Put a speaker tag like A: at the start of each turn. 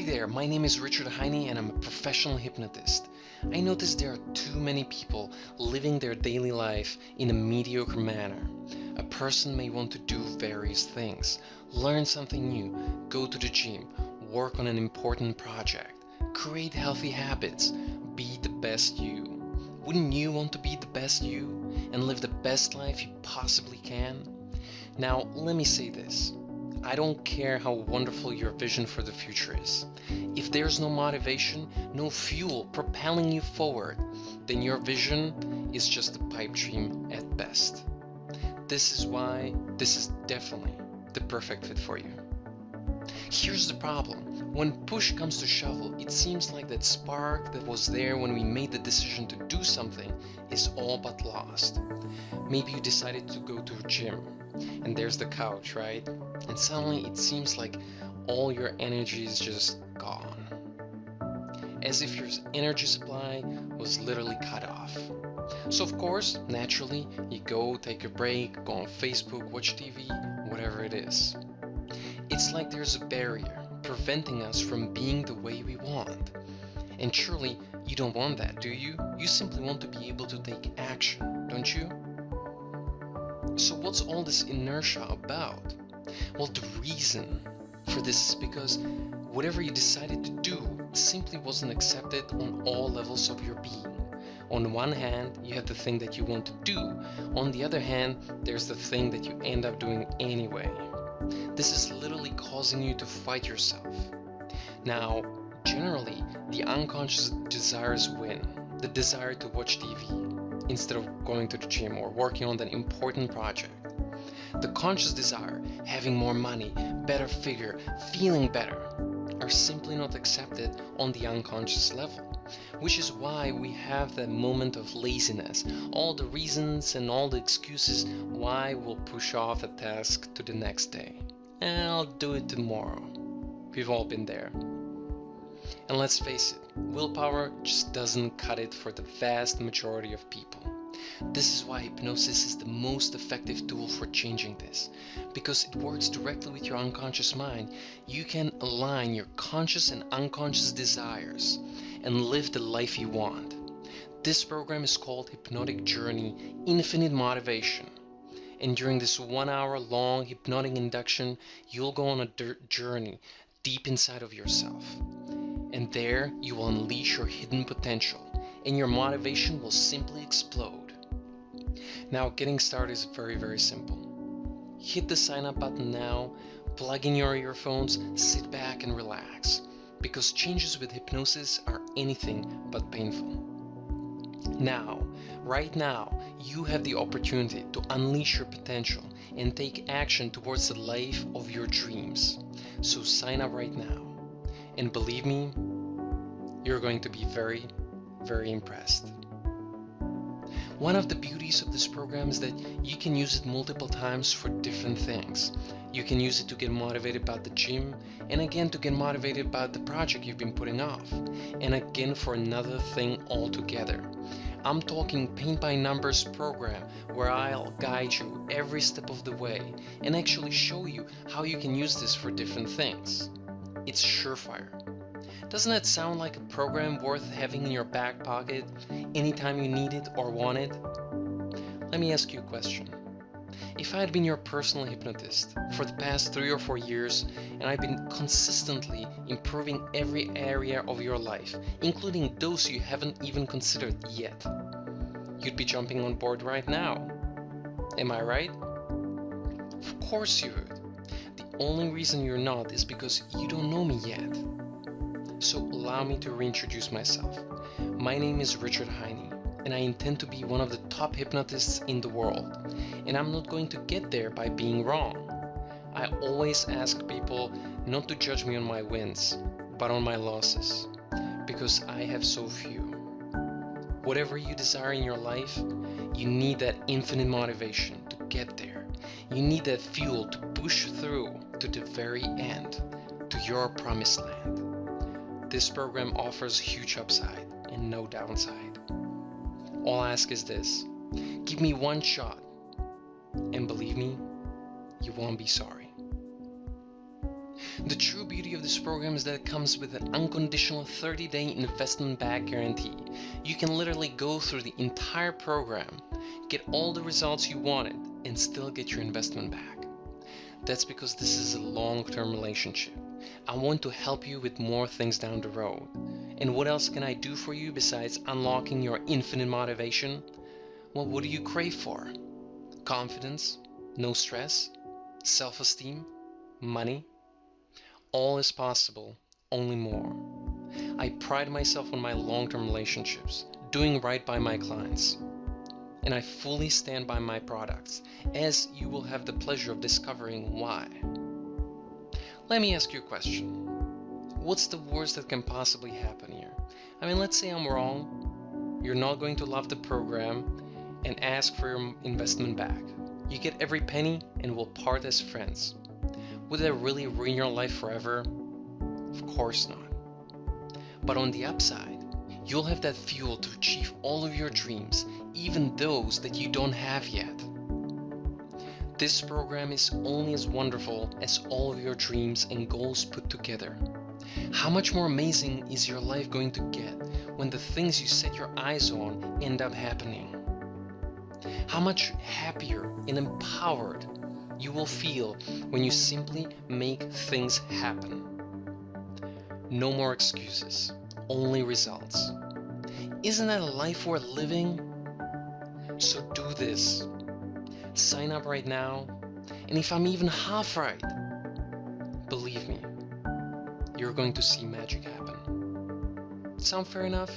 A: Hi there, my name is Richard Heine and I'm a professional hypnotist. I notice there are too many people living their daily life in a mediocre manner. A person may want to do various things, learn something new, go to the gym, work on an important project, create healthy habits, be the best you. Wouldn't you want to be the best you and live the best life you possibly can? Now, let me say this. I don't care how wonderful your vision for the future is. If there's no motivation, no fuel propelling you forward, then your vision is just a pipe dream at best. This is why this is definitely the perfect fit for you. Here's the problem. When push comes to shove, it seems like that spark that was there when we made the decision to do something is all but lost. Maybe you decided to go to a gym, and there's the couch, right? And suddenly it seems like all your energy is just gone. As if your energy supply was literally cut off. So of course, naturally, you go take a break, go on Facebook, watch TV, whatever it is. It's like there's a barrier preventing us from being the way we want. And surely you don't want that, do you? You simply want to be able to take action, don't you? So what's all this inertia about? Well, the reason for this is because whatever you decided to do simply wasn't accepted on all levels of your being. On one hand, you have the thing that you want to do. On the other hand, there's the thing that you end up doing anyway. This is literally causing you to fight yourself. Now, generally, the unconscious desires win. The desire to watch TV instead of going to the gym or working on that important project. The conscious desire, having more money, better figure, feeling better, are simply not accepted on the unconscious level. Which is why we have that moment of laziness, all the reasons and all the excuses why we'll push off a task to the next day. I'll do it tomorrow. We've all been there. And let's face it, willpower just doesn't cut it for the vast majority of people. This is why hypnosis is the most effective tool for changing this. Because it works directly with your unconscious mind, you can align your conscious and unconscious desires and live the life you want. This program is called Hypnotic Journey Infinite Motivation. And during this 1 hour long hypnotic induction, you'll go on a journey deep inside of yourself. And there you will unleash your hidden potential and your motivation will simply explode. Now, getting started is very simple. Hit the sign up button now, plug in your earphones, sit back and relax, because changes with hypnosis are anything but painful. Now, right now, you have the opportunity to unleash your potential and take action towards the life of your dreams. So sign up right now. And believe me, you're going to be very impressed. One of the beauties of this program is that you can use it multiple times for different things. You can use it to get motivated about the gym, and again to get motivated about the project you've been putting off, and again for another thing altogether. I'm talking paint by numbers program where I'll guide you every step of the way and actually show you how you can use this for different things. It's surefire. Doesn't that sound like a program worth having in your back pocket anytime you need it or want it? Let me ask you a question. If I had been your personal hypnotist for the past 3 or 4 years and I've been consistently improving every area of your life, including those you haven't even considered yet, you'd be jumping on board right now. Am I right? Of course you would. The only reason you're not is because you don't know me yet. So allow me to reintroduce myself. My name is Richard Heine, and I intend to be one of the top hypnotists in the world. And I'm not going to get there by being wrong. I always ask people not to judge me on my wins, but on my losses, because I have so few. Whatever you desire in your life, you need that infinite motivation to get there. You need that fuel to push through to the very end, to your promised land. This program offers huge upside and no downside. All I ask is this: give me one shot, and believe me, you won't be sorry. The true beauty of this program is that it comes with an unconditional 30-day investment back guarantee. You can literally go through the entire program, get all the results you wanted, and still get your investment back. That's because this is a long-term relationship. I want to help you with more things down the road. And what else can I do for you besides unlocking your infinite motivation? Well, what do you crave for? Confidence? No stress? Self-esteem? Money? All is possible, only more. I pride myself on my long-term relationships, doing right by my clients. And I fully stand by my products, as you will have the pleasure of discovering why. Let me ask you a question. What's the worst that can possibly happen here? I mean, let's say I'm wrong. You're not going to love the program and ask for your investment back. You get every penny and we'll part as friends. Would that really ruin your life forever? Of course not. But on the upside, you'll have that fuel to achieve all of your dreams, even those that you don't have yet. This program is only as wonderful as all of your dreams and goals put together. How much more amazing is your life going to get when the things you set your eyes on end up happening? How much happier and empowered you will feel when you simply make things happen. No more excuses, only results. Isn't that a life worth living? So do this. Sign up right now, and if I'm even half right, believe me, you're going to see magic happen. Sound fair enough?